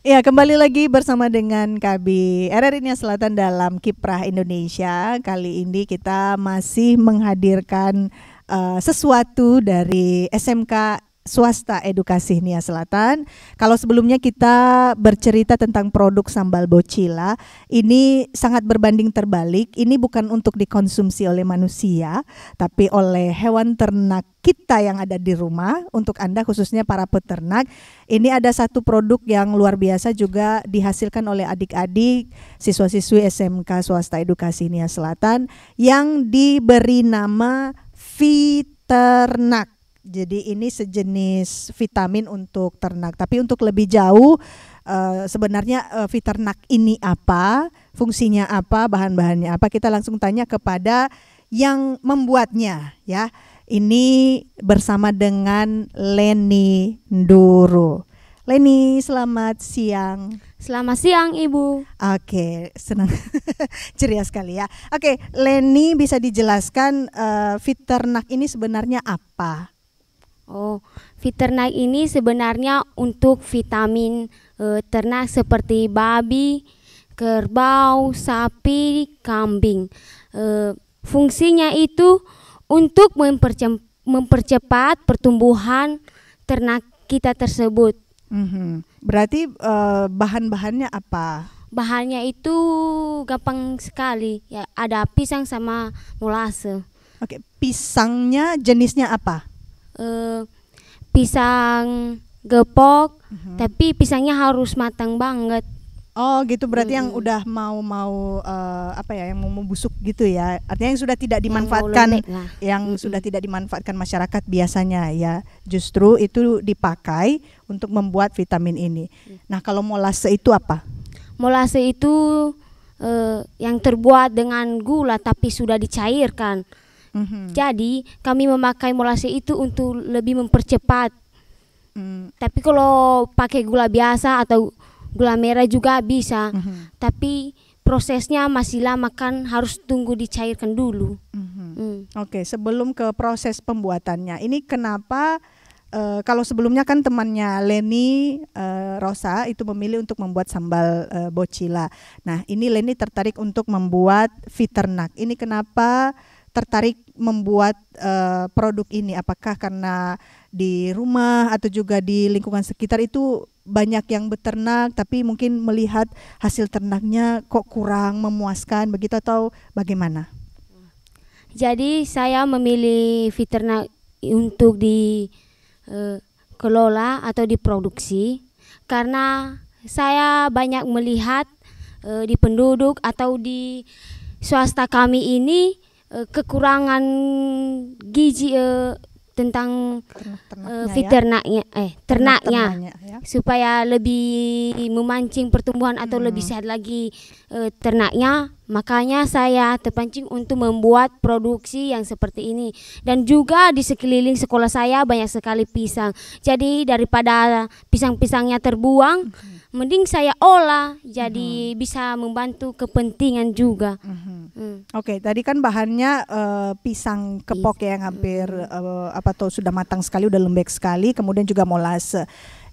Ya, kembali lagi bersama dengan KB RRI Nia Selatan dalam Kiprah Indonesia. Kali ini kita masih menghadirkan sesuatu dari SMK Swasta Edukasi Nia Selatan. Kalau sebelumnya kita bercerita tentang produk sambal bocila, ini sangat berbanding terbalik. Ini bukan untuk dikonsumsi oleh manusia, tapi oleh hewan ternak kita yang ada di rumah. Untuk Anda khususnya para peternak, ini ada satu produk yang luar biasa juga dihasilkan oleh adik-adik siswa-siswi SMK Swasta Edukasi Nia Selatan yang diberi nama Viternak. Jadi ini sejenis vitamin untuk ternak. Tapi untuk lebih jauh sebenarnya Viternak ini apa, fungsinya apa, bahan-bahannya apa, kita langsung tanya kepada yang membuatnya ya. Ini bersama dengan Leni Nduru. Leni, selamat siang. Selamat siang, Ibu. Oke, senang ceria sekali ya. Oke, Leni, bisa dijelaskan Viternak ini sebenarnya apa? Oh, Viternak ini sebenarnya untuk vitamin ternak seperti babi, kerbau, sapi, kambing. Fungsinya itu untuk mempercepat pertumbuhan ternak kita tersebut. Berarti bahan-bahannya apa? Bahannya itu gampang sekali. Ya, ada pisang sama molase. Oke, pisangnya jenisnya apa? Pisang gepok, tapi pisangnya harus matang banget. Oh gitu, berarti yang udah mau apa ya, yang mau membusuk gitu ya. Artinya yang sudah tidak dimanfaatkan, yang sudah tidak dimanfaatkan masyarakat biasanya ya. Justru itu dipakai untuk membuat vitamin ini. Nah, kalau molase itu apa? Molase itu yang terbuat dengan gula tapi sudah dicairkan. Jadi kami memakai molase itu untuk lebih mempercepat. Tapi kalau pakai gula biasa atau gula merah juga bisa. Tapi prosesnya masih lama, kan harus tunggu dicairkan dulu. Oke, sebelum ke proses pembuatannya, ini kenapa kalau sebelumnya kan temannya Leni, Rosa itu memilih untuk membuat sambal bocila. Nah, ini Leni tertarik untuk membuat Viternak. Ini kenapa tertarik membuat produk ini? Apakah karena di rumah atau juga di lingkungan sekitar itu banyak yang beternak tapi mungkin melihat hasil ternaknya kok kurang memuaskan begitu, atau bagaimana? Jadi saya memilih Viternak untuk dikelola atau diproduksi karena saya banyak melihat di penduduk atau di swasta kami ini kekurangan gizi tentang ternaknya ya, supaya lebih memancing pertumbuhan atau lebih sehat lagi ternaknya. Makanya saya terpancing untuk membuat produksi yang seperti ini. Dan juga di sekeliling sekolah saya banyak sekali pisang. Jadi daripada pisang-pisangnya terbuang, mending saya olah, jadi bisa membantu kepentingan juga. Oke, tadi kan bahannya pisang kepok yang hampir sudah matang sekali, udah lembek sekali, kemudian juga molase.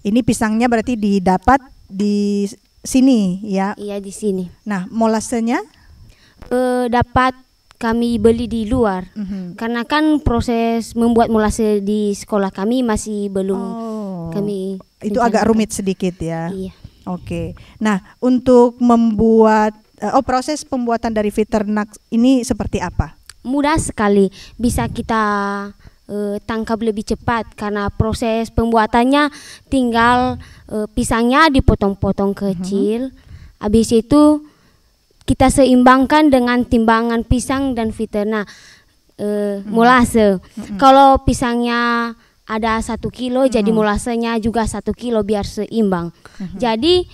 Ini pisangnya berarti didapat di sini ya? Iya, di sini. Nah, molasenya dapat kami beli di luar. Karena kan proses membuat molase di sekolah kami masih belum kami. Itu agak rumit sedikit ya. Iya. Oke. Nah, untuk membuat proses pembuatan dari Viternak ini seperti apa? Mudah sekali, bisa kita tangkap lebih cepat karena proses pembuatannya tinggal pisangnya dipotong-potong kecil. Habis itu kita seimbangkan dengan timbangan pisang dan Viternak molase. Kalau pisangnya ada 1 kilo, jadi molasenya juga 1 kilo biar seimbang. Jadi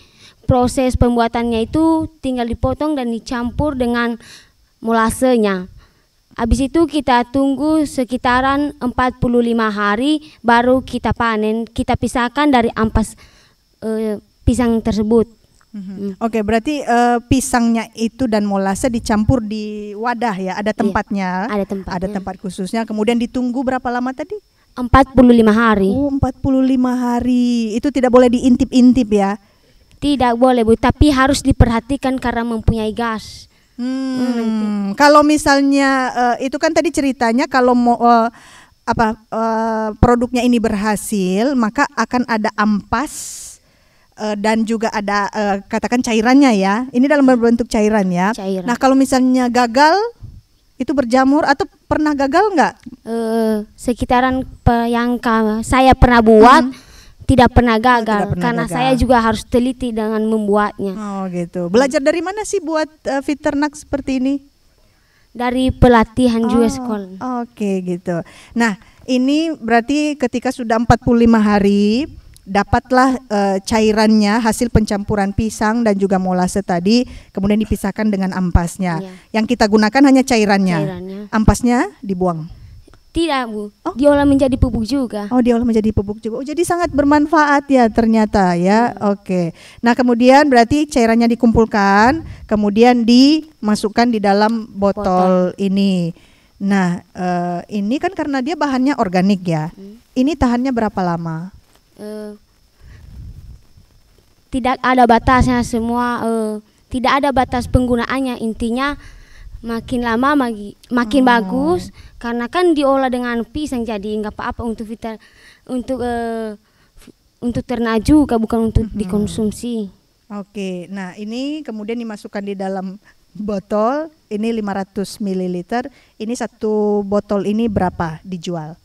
proses pembuatannya itu tinggal dipotong dan dicampur dengan molasenya. Habis itu kita tunggu sekitaran 45 hari baru kita panen. Kita pisahkan dari ampas pisang tersebut. Oke, berarti pisangnya itu dan molase dicampur di wadah ya, ada tempatnya. Ada tempatnya. Ada tempat khususnya. Kemudian ditunggu berapa lama tadi? 45 hari. Oh, 45 hari. Itu tidak boleh diintip-intip ya. Tidak boleh Bu, tapi harus diperhatikan karena mempunyai gas. Kalau misalnya itu kan tadi ceritanya kalau mau produknya ini berhasil, maka akan ada ampas dan juga ada katakan cairannya ya. Ini dalam berbentuk cairan ya. Cairan. Nah kalau misalnya gagal itu berjamur atau pernah gagal nggak? Sekitaran yang saya pernah buat tidak pernah gagal karena saya juga harus teliti dengan membuatnya. Oh gitu. Belajar dari mana sih buat Fiternak seperti ini? Dari pelatihan juga sekolah. Oke gitu. Nah ini berarti ketika sudah 45 hari dapatlah cairannya hasil pencampuran pisang dan juga molase tadi, kemudian dipisahkan dengan ampasnya. Yang kita gunakan hanya cairannya. Ampasnya dibuang. Tidak Bu, diolah menjadi pupuk juga. Oh diolah menjadi pupuk juga. Oh jadi sangat bermanfaat ya ternyata ya. Oke. Nah kemudian berarti cairannya dikumpulkan, kemudian dimasukkan di dalam botol ini. Nah ini kan karena dia bahannya organik ya. Ini tahannya berapa lama? Tidak ada batasnya semua. Tidak ada batas penggunaannya, intinya makin lama makin bagus karena kan diolah dengan pisang, jadi nggak apa-apa untuk ternak juga, bukan untuk dikonsumsi. Oke, nah ini kemudian dimasukkan di dalam botol ini 500 ml. Ini satu botol ini berapa dijual?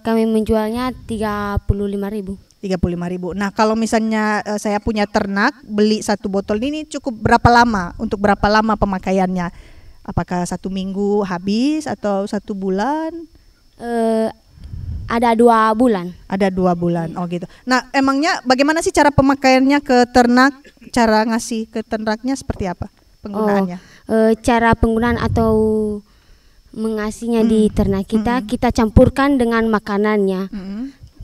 Kami menjualnya 35.000. 35.000. Nah kalau misalnya saya punya ternak, beli satu botol ini cukup berapa lama? Untuk berapa lama pemakaiannya? Apakah 1 minggu habis atau 1 bulan? Ada 2 bulan. Ada 2 bulan. Oh gitu. Nah emangnya bagaimana sih cara pemakaiannya ke ternak? Cara ngasih ke ternaknya seperti apa penggunaannya? Cara penggunaan atau mengasihnya di ternak kita campurkan dengan makanannya.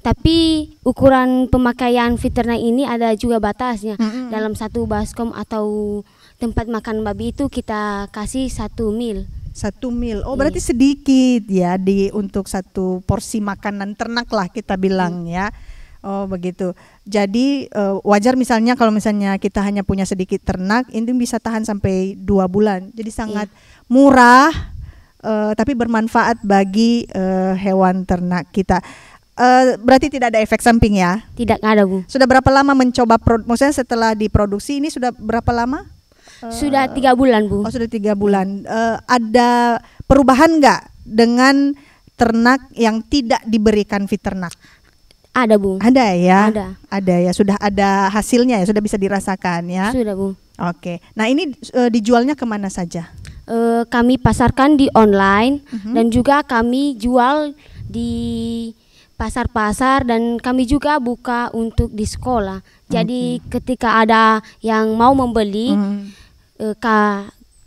Tapi ukuran pemakaian Fiternak ini ada juga batasnya. Dalam satu baskom atau tempat makan babi itu kita kasih 1 mil. 1 mil. Oh berarti sedikit ya untuk satu porsi makanan ternak lah kita bilang ya. Oh begitu. Jadi wajar misalnya kalau misalnya kita hanya punya sedikit ternak, ini bisa tahan sampai 2 bulan. Jadi sangat murah tapi bermanfaat bagi hewan ternak kita. Berarti tidak ada efek samping ya? Tidak ada Bu. Sudah berapa lama mencoba maksudnya setelah diproduksi ini sudah berapa lama? Sudah 3 bulan Bu. Oh sudah 3 bulan. Ada perubahan nggak dengan ternak yang tidak diberikan Fiternak? Ada Bu. Ada ya? Ada ya, sudah ada hasilnya ya, sudah bisa dirasakan ya? Sudah Bu. Oke, nah ini dijualnya kemana saja? Kami pasarkan di online dan juga kami jual di pasar-pasar dan kami juga buka untuk di sekolah. Jadi ketika ada yang mau membeli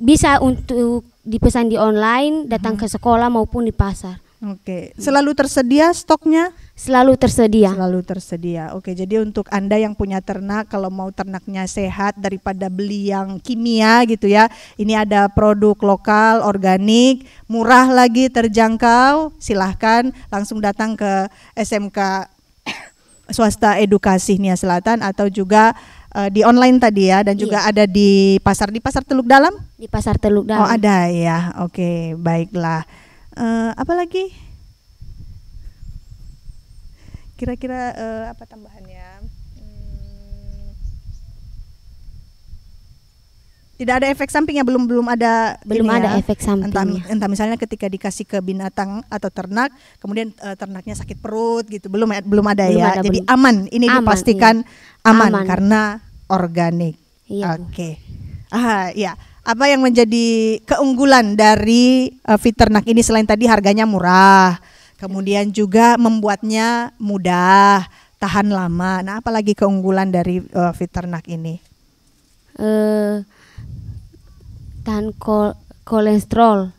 bisa untuk dipesan di online, datang ke sekolah maupun di pasar. Oke, selalu tersedia stoknya? Selalu tersedia. Selalu tersedia. Oke, jadi untuk Anda yang punya ternak, kalau mau ternaknya sehat daripada beli yang kimia gitu ya, ini ada produk lokal, organik, murah lagi, terjangkau. Silahkan langsung datang ke SMK Swasta Edukasi Nia Selatan atau juga di online tadi ya, dan juga ada di pasar Teluk Dalam? Di pasar Teluk Dalam. Oh ada ya, oke baiklah. Apa lagi? Kira-kira apa tambahannya? Tidak ada efek sampingnya, belum ada. Belum ada efek sampingnya. Entah misalnya ketika dikasih ke binatang atau ternak, kemudian ternaknya sakit perut gitu, belum ada ya. Jadi aman. Ini dipastikan aman karena organik. Iya. Oke. Ya. Apa yang menjadi keunggulan dari Fiternak ini selain tadi harganya murah, kemudian juga membuatnya mudah, tahan lama. Nah, apalagi keunggulan dari Fiternak ini? Tahan kolesterol.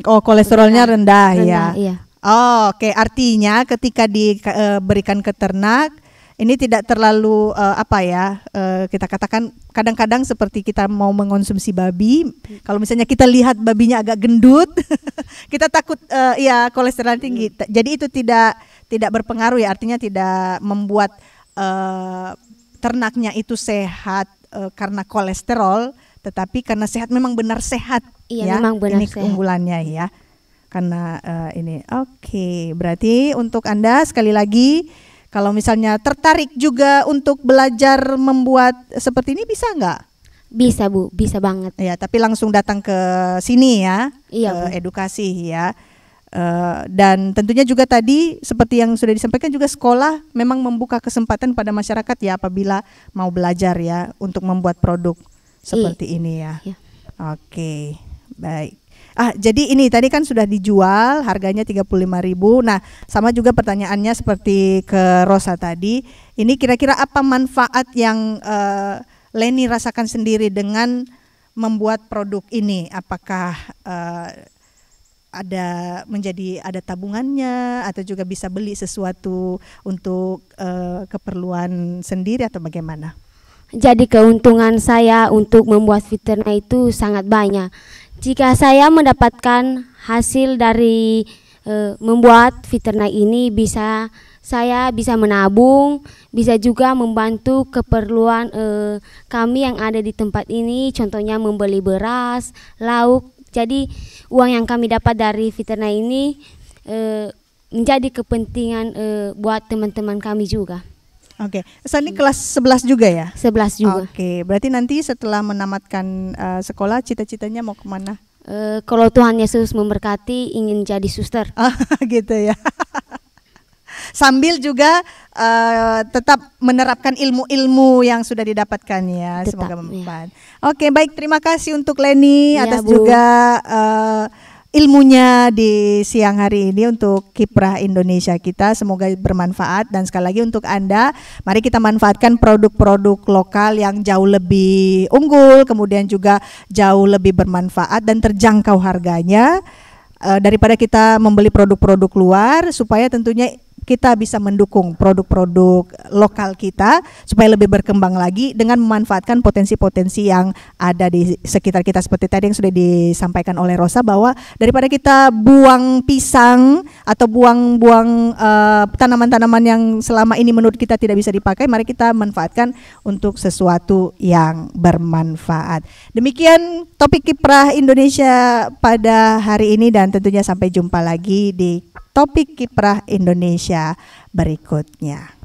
Oh, kolesterolnya rendah ya. Iya. Oh, oke. Artinya ketika diberikan ke ternak ini tidak terlalu kita katakan kadang-kadang seperti kita mau mengonsumsi babi, kalau misalnya kita lihat babinya agak gendut, kita takut kolesterol tinggi. Jadi itu tidak berpengaruh ya, artinya tidak membuat ternaknya itu sehat karena kolesterol, tetapi karena sehat memang benar sehat. Iya, ya. memang benar ini sehat. keunggulannya ya. Karena ini oke. Berarti untuk Anda sekali lagi, kalau misalnya tertarik juga untuk belajar membuat seperti ini, bisa nggak? Bisa Bu, bisa banget. Ya, tapi langsung datang ke sini ya, Iya, ke edukasi ya. Dan tentunya juga tadi seperti yang sudah disampaikan juga, sekolah memang membuka kesempatan pada masyarakat ya apabila mau belajar ya untuk membuat produk seperti ini ya. Iya. Oke, baik. Jadi ini tadi kan sudah dijual, harganya 35.000. Nah, sama juga pertanyaannya seperti ke Rosa tadi. Ini kira-kira apa manfaat yang Leni rasakan sendiri dengan membuat produk ini? Apakah ada tabungannya, atau juga bisa beli sesuatu untuk keperluan sendiri, atau bagaimana? Jadi keuntungan saya untuk membuat Fiterna itu sangat banyak. Jika saya mendapatkan hasil dari membuat Fiterna ini, saya bisa menabung, bisa juga membantu keperluan kami yang ada di tempat ini, contohnya membeli beras, lauk. Jadi uang yang kami dapat dari Fiterna ini menjadi kepentingan buat teman-teman kami juga. Oke, ini kelas 11 juga ya? 11 juga. Oke, berarti nanti setelah menamatkan sekolah, cita-citanya mau kemana? Kalau Tuhan Yesus memberkati, ingin jadi suster. Gitu ya. Sambil juga tetap menerapkan ilmu-ilmu yang sudah didapatkan ya. Tetap, semoga bermanfaat. Oke, baik, terima kasih untuk Leni Ya, atas Bu. juga ilmunya di siang hari ini untuk Kiprah Indonesia kita. Semoga bermanfaat, dan sekali lagi untuk Anda, mari kita manfaatkan produk-produk lokal yang jauh lebih unggul, kemudian juga jauh lebih bermanfaat dan terjangkau harganya, daripada kita membeli produk-produk luar, supaya tentunya kita bisa mendukung produk-produk lokal kita supaya lebih berkembang lagi dengan memanfaatkan potensi-potensi yang ada di sekitar kita, seperti tadi yang sudah disampaikan oleh Rosa, bahwa daripada kita buang pisang atau buang-buang tanaman-tanaman yang selama ini menurut kita tidak bisa dipakai, mari kita manfaatkan untuk sesuatu yang bermanfaat. Demikian topik Kiprah Indonesia pada hari ini, dan tentunya sampai jumpa lagi di topik Kiprah Indonesia berikutnya.